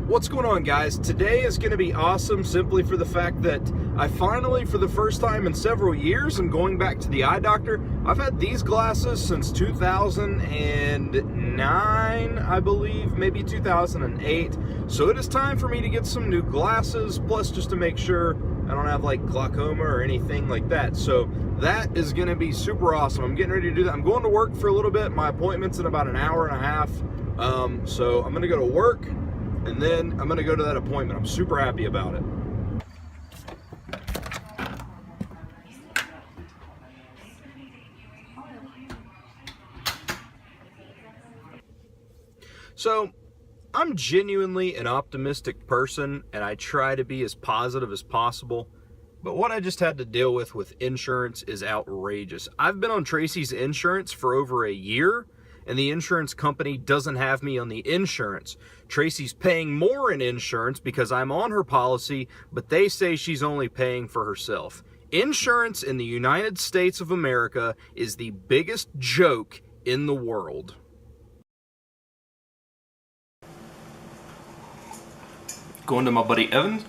What's going on, guys? Today is going to be awesome simply for the fact that I finally, for the first time in several years, am going back to the eye doctor. I've had these glasses since 2009, I believe, maybe 2008. So it is time for me to get some new glasses, plus just to make sure I don't have like glaucoma or anything like that. So that is going to be super awesome. I'm getting ready to do that. I'm going to work for a little bit. My appointment's in about an hour and a half. So I'm going to go to work. And then I'm going to go to that appointment. I'm super happy about it. So, I'm genuinely an optimistic person, and I try to be as positive as possible. But what I just had to deal with insurance is outrageous. I've been on Tracy's insurance for over a year, and the insurance company doesn't have me on the insurance. Tracy's paying more in insurance because I'm on her policy, but they say she's only paying for herself. Insurance in the United States of America is the biggest joke in the world. Going to my buddy Evan's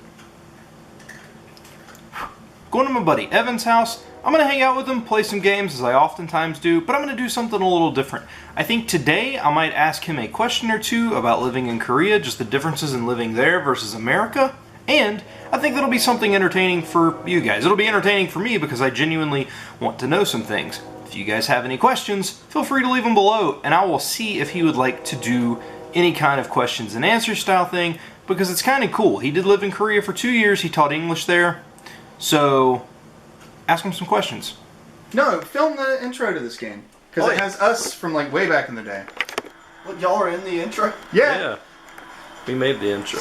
house. I'm going to hang out with him, play some games as I oftentimes do, but I'm going to do something a little different. I think today I might ask him a question or two about living in Korea, just the differences in living there versus America, and I think that'll be something entertaining for you guys. It'll be entertaining for me because I genuinely want to know some things. If you guys have any questions, feel free to leave them below, and I will see if he would like to do any kind of questions and answers style thing, because it's kind of cool. He did live in Korea for 2 years, he taught English there, so ask him some questions. No, film the intro to this game. Because it has us from like way back in the day. What, y'all are in the intro? Yeah. We made the intro.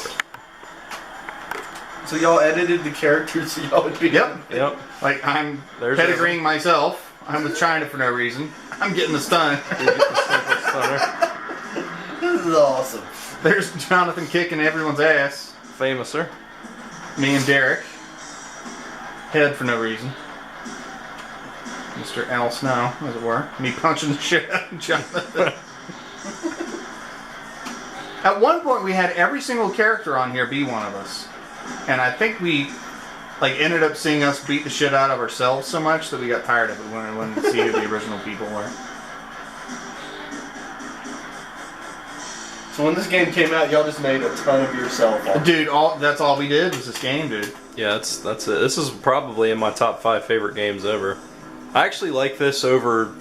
So y'all edited the characters so y'all would be Yep. Like I'm pedigreeing myself. I'm with China for no reason. I'm getting the stun. This is awesome. There's Jonathan kicking everyone's ass. Famous, sir. Me and Derek. Head for no reason. Mr. Al Snow, as it were. Me punching the shit out of Jonathan. At one point we had every single character on here be one of us. And I think we ended up seeing us beat the shit out of ourselves so much that we got tired of it when we wanted to see who the original people were. So when this game came out, y'all just made a ton of yourself. Dude, that's all we did was this game, dude. Yeah, that's it. This is probably in my top 5 favorite games ever. I actually like this over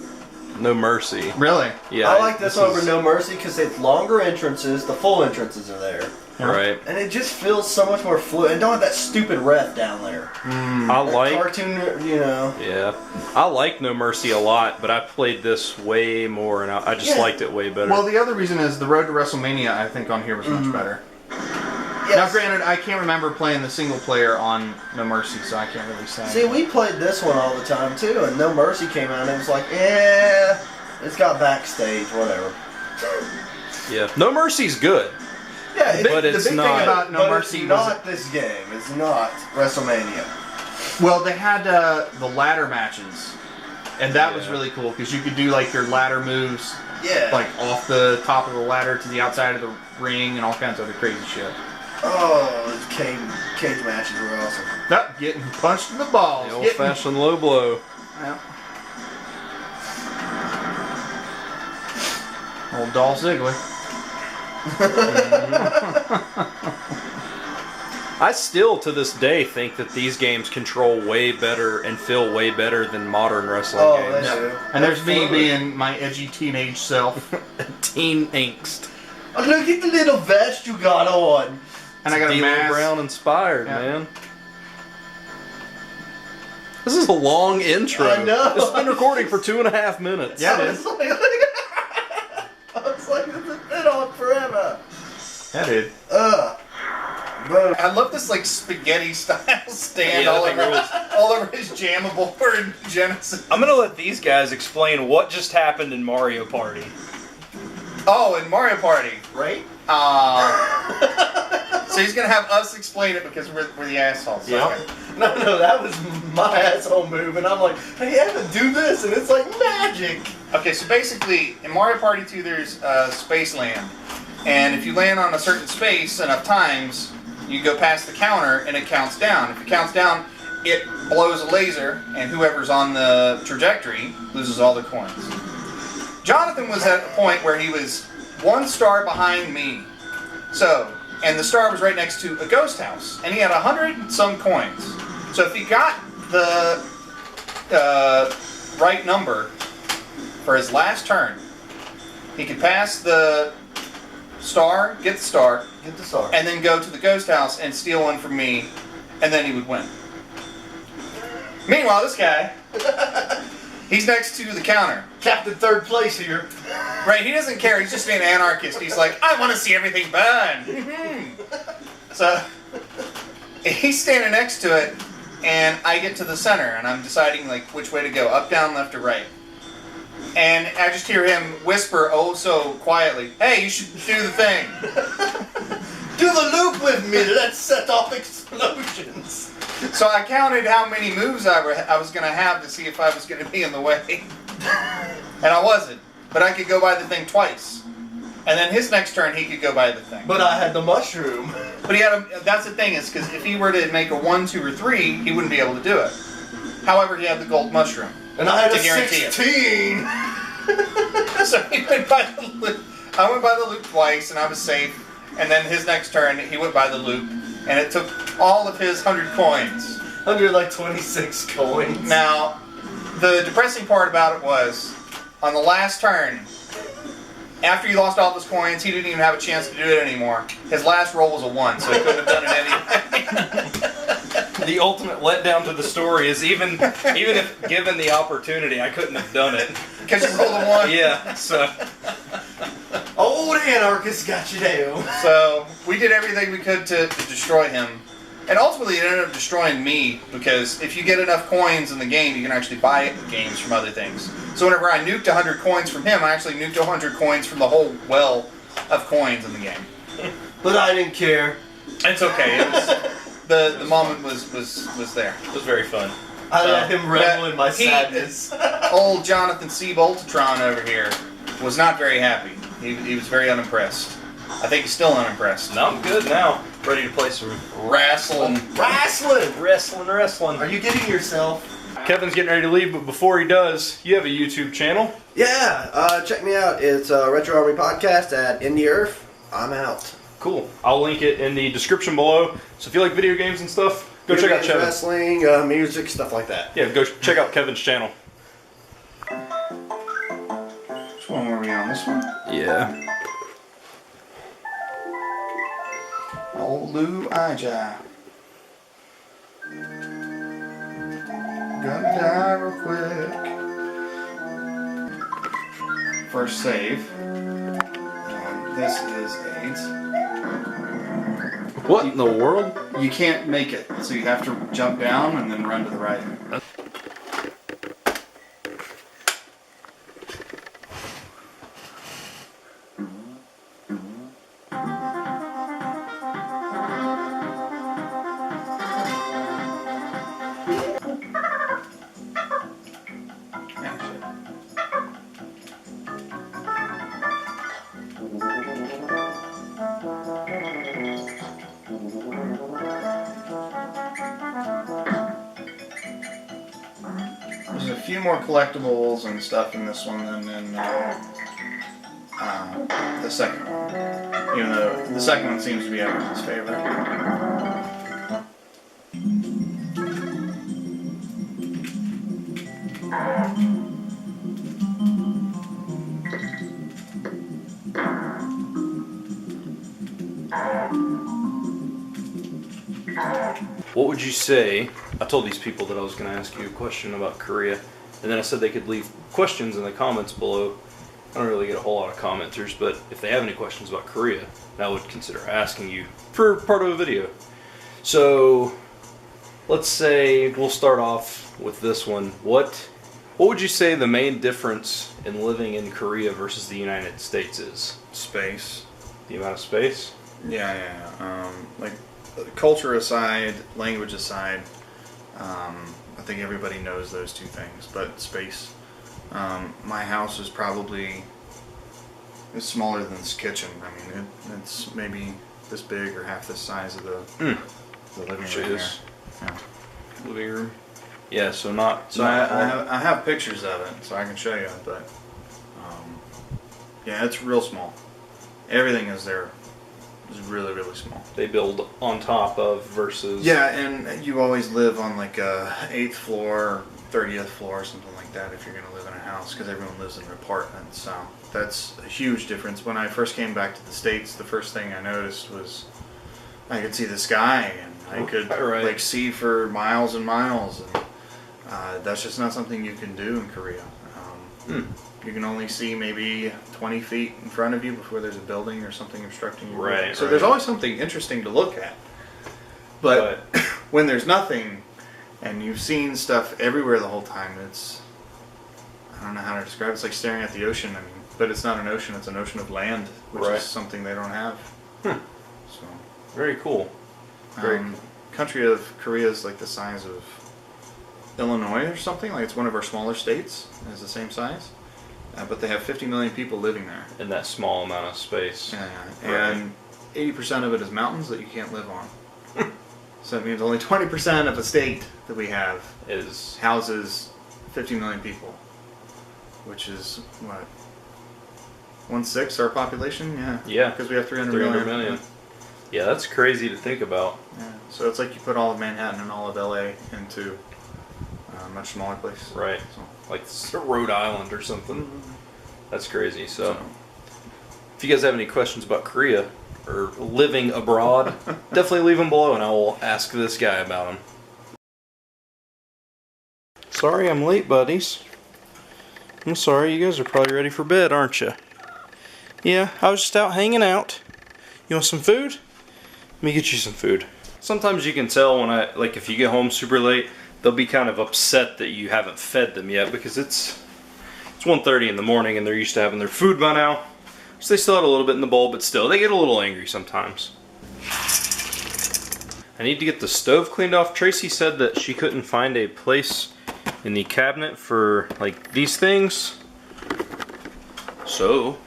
No Mercy. Really? Yeah. I like this over No Mercy because it's longer entrances. The full entrances are there. Right. And it just feels so much more fluid. And don't have that stupid ref down there. I like cartoon, you know. Yeah. I like No Mercy a lot, but I played this way more, and I just liked it way better. Well, the other reason is the Road to WrestleMania, I think, on here was much better. Yes. Now, granted, I can't remember playing the single player on No Mercy, so I can't really say. See, we played this one all the time, too. And No Mercy came out, and it was like, yeah, it's got backstage, whatever. Yeah. No Mercy's good. Yeah, But the it's big not. thing about No Mercy it's was not this game. It's not WrestleMania. well, they had the ladder matches, and that was really cool because you could do like your ladder moves, like off the top of the ladder to the outside of the ring and all kinds of other crazy shit. Oh, those cage matches were awesome. That getting punched in the balls. The old-fashioned low blow. Yeah. Old Dolph Ziggler. I still, to this day, think that these games control way better and feel way better than modern wrestling games. They do. And there's me being my edgy teenage self. Teen angst. Oh, look at the little vest you got on. And I got a D'Lo mask. Brown inspired, man. This is a long intro. I know. It's been recording for 2.5 minutes. Yeah, I it was is. like, this has been on forever. Yeah, dude. But I love this like spaghetti style stand Yeah, all that thing over his jammable board Genesis. I'm gonna let these guys explain what just happened in Mario Party. Oh, in Mario Party. right? So he's gonna have us explain it because we're the assholes. Yeah. Okay. No, that was my asshole move, and I'm like, hey, Evan, do this, and it's like magic. Okay, so basically in Mario Party 2 there's Spaceland, And if you land on a certain space enough times, you go past the counter and it counts down. If it counts down, it blows a laser, and whoever's on the trajectory loses all their coins. Jonathan was at a point where he was 1 star behind me. So, and the star was right next to a ghost house, and he had 100 and some coins. So if he got the right number for his last turn, he could pass the star, get the star, and then go to the ghost house and steal one from me, and then he would win. Meanwhile, this guy, he's next to the counter. Captain third place here. Right, he doesn't care. He's just being an anarchist. He's like, I want to see everything burn. So he's standing next to it, and I get to the center, and I'm deciding like which way to go, up, down, left, or right. And I just hear him whisper, oh so quietly, hey, you should do the thing. Do the loop with me. Let's set off explosions. So I counted how many moves I was going to have to see if I was going to be in the way. And I wasn't. But I could go by the thing twice. And then his next turn, he could go by the thing. But I had the mushroom. But he had that's the thing, is because if he were to make a 1, 2, or 3, he wouldn't be able to do it. However, he had the gold mushroom. And I had to a guarantee 16. So he went by the loop. I went by the loop twice, and I was safe. And then his next turn, he went by the loop. And it took all of his 100 coins. 126 coins. Now, the depressing part about it was, on the last turn, after he lost all of his coins, he didn't even have a chance to do it anymore. His last roll was a 1, so he couldn't have done it anyway. The ultimate letdown to the story is even if given the opportunity, I couldn't have done it. Because you rolled a 1? Yeah, so... Old anarchist got you down. So, we did everything we could to destroy him. And ultimately, it ended up destroying me, because if you get enough coins in the game, you can actually buy games from other things. So whenever I nuked 100 coins from him, I actually nuked 100 coins from the whole well of coins in the game. But I didn't care. It's okay. It was, the moment was there. It was very fun. I let him revel in my sadness. Old Jonathan C. Boltatron over here was not very happy. He was very unimpressed. I think he's still unimpressed. No, I'm good now. Ready to play some Wrestling. Wrestling. Are you kidding yourself? Kevin's getting ready to leave, but before he does, you have a YouTube channel. Yeah, check me out. It's Retro Army Podcast at Indie Earth. I'm out. Cool. I'll link it in the description below. So if you like video games and stuff, go check out Kevin. Wrestling, music, stuff like that. Yeah, go check out Kevin's channel. Which one were we on? This one? Yeah. Old Lou Ija. Gonna die real quick. First save. This is AIDS. What in the world? You can't make it, so you have to jump down and then run to the right. There's a few more collectibles and stuff in this one than in the second one. Even though the second one seems to be everyone's favorite. What would you say? I told these people that I was going to ask you a question about Korea, and then I said they could leave questions in the comments below. I don't really get a whole lot of commenters, but if they have any questions about Korea, I would consider asking you for part of a video. So, let's say we'll start off with this one. What would you say the main difference in living in Korea versus the United States is? Space. The amount of space? Yeah. Like, culture aside, language aside, I think everybody knows those two things. But space. My house is probably It's smaller than this kitchen. I mean, it's maybe this big or half the size of the living room here. Yeah. Living room. Yeah, so not. So I have pictures of it, so I can show you. But yeah, it's real small. Everything is there. It's really, really small. They build on top of versus. Yeah, and you always live on like a 8th floor, 30th floor, or something like that if you're going to live in a house, because everyone lives in an apartment. So that's a huge difference. When I first came back to the States, the first thing I noticed was I could see the sky, and I could like see for miles and miles. And that's just not something you can do in Korea. You can only see maybe 20 feet in front of you before there's a building or something obstructing you. Right. So there's always something interesting to look at. But when there's nothing, and you've seen stuff everywhere the whole time, it's, I don't know how to describe it. It's like staring at the ocean. I mean, but it's not an ocean. It's an ocean of land, which is something they don't have. So very cool. Country of Korea is like the size of Illinois or something. Like it's one of our smaller states. It's the same size. But they have 50 million people living there. In that small amount of space. Yeah. And 80% of it is mountains that you can't live on. So it means only 20% of the state that we have houses 50 million people. Which is, what, 1/6 our population? Yeah. Yeah. Because we have 300 million. Yeah, that's crazy to think about. Yeah. So it's like you put all of Manhattan and all of LA into a much smaller place. Right. So. Like Rhode Island or something. That's crazy. So, if you guys have any questions about Korea or living abroad, definitely leave them below and I will ask this guy about them. Sorry I'm late, buddies. I'm sorry, you guys are probably ready for bed, aren't you? Yeah, I was just out hanging out. You want some food? Let me get you some food. Sometimes you can tell when if you get home super late, they'll be kind of upset that you haven't fed them yet because it's 1:30 in the morning and they're used to having their food by now. So they still have a little bit in the bowl, but still, they get a little angry sometimes. I need to get the stove cleaned off. Tracy said that she couldn't find a place in the cabinet for like these things. So,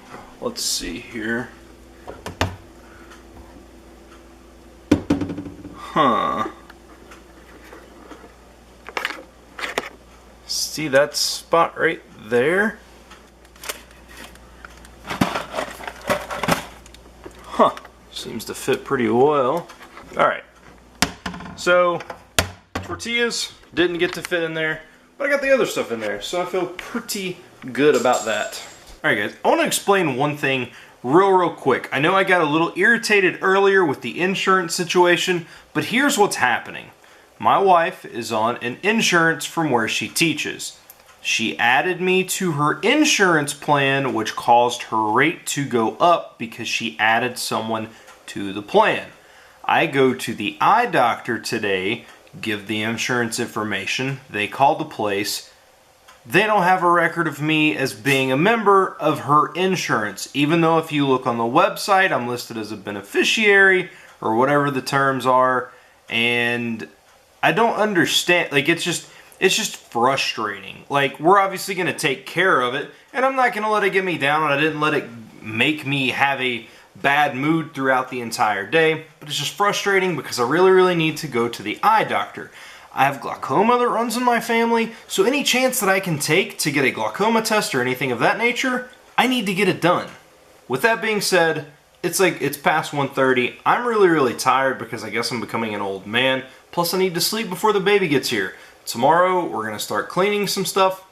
let's see here. Huh. See that spot right there? Huh. Seems to fit pretty well. Alright. So, tortillas didn't get to fit in there, but I got the other stuff in there, so I feel pretty good about that. Alright guys, I want to explain one thing real quick. I know I got a little irritated earlier with the insurance situation, but here's what's happening. My wife is on an insurance from where she teaches. She added me to her insurance plan, which caused her rate to go up because she added someone to the plan. I go to the eye doctor today, give the insurance information, they call the place. They don't have a record of me as being a member of her insurance, even though if you look on the website, I'm listed as a beneficiary or whatever the terms are, and I don't understand. Like, it's just frustrating. Like, we're obviously going to take care of it, and I'm not going to let it get me down, and I didn't let it make me have a bad mood throughout the entire day, but it's just frustrating because I really need to go to the eye doctor. I have glaucoma that runs in my family, so any chance that I can take to get a glaucoma test or anything of that nature, I need to get it done. With that being said, it's past 1:30. I'm really tired because I guess I'm becoming an old man. Plus I need to sleep before the baby gets here. Tomorrow we're going to start cleaning some stuff.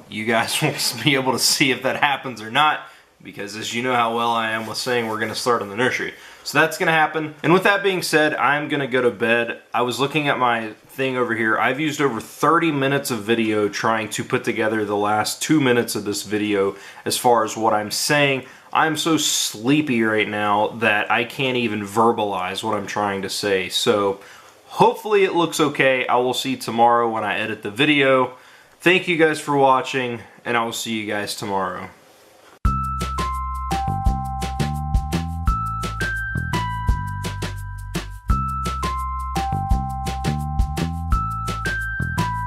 You guys won't be able to see if that happens or not, because as you know how well I am with saying we're going to start in the nursery. So that's going to happen. And with that being said, I'm going to go to bed. I was looking at my thing over here. I've used over 30 minutes of video trying to put together the last 2 minutes of this video as far as what I'm saying. I'm so sleepy right now that I can't even verbalize what I'm trying to say. So hopefully it looks okay. I will see tomorrow when I edit the video. Thank you guys for watching, and I will see you guys tomorrow.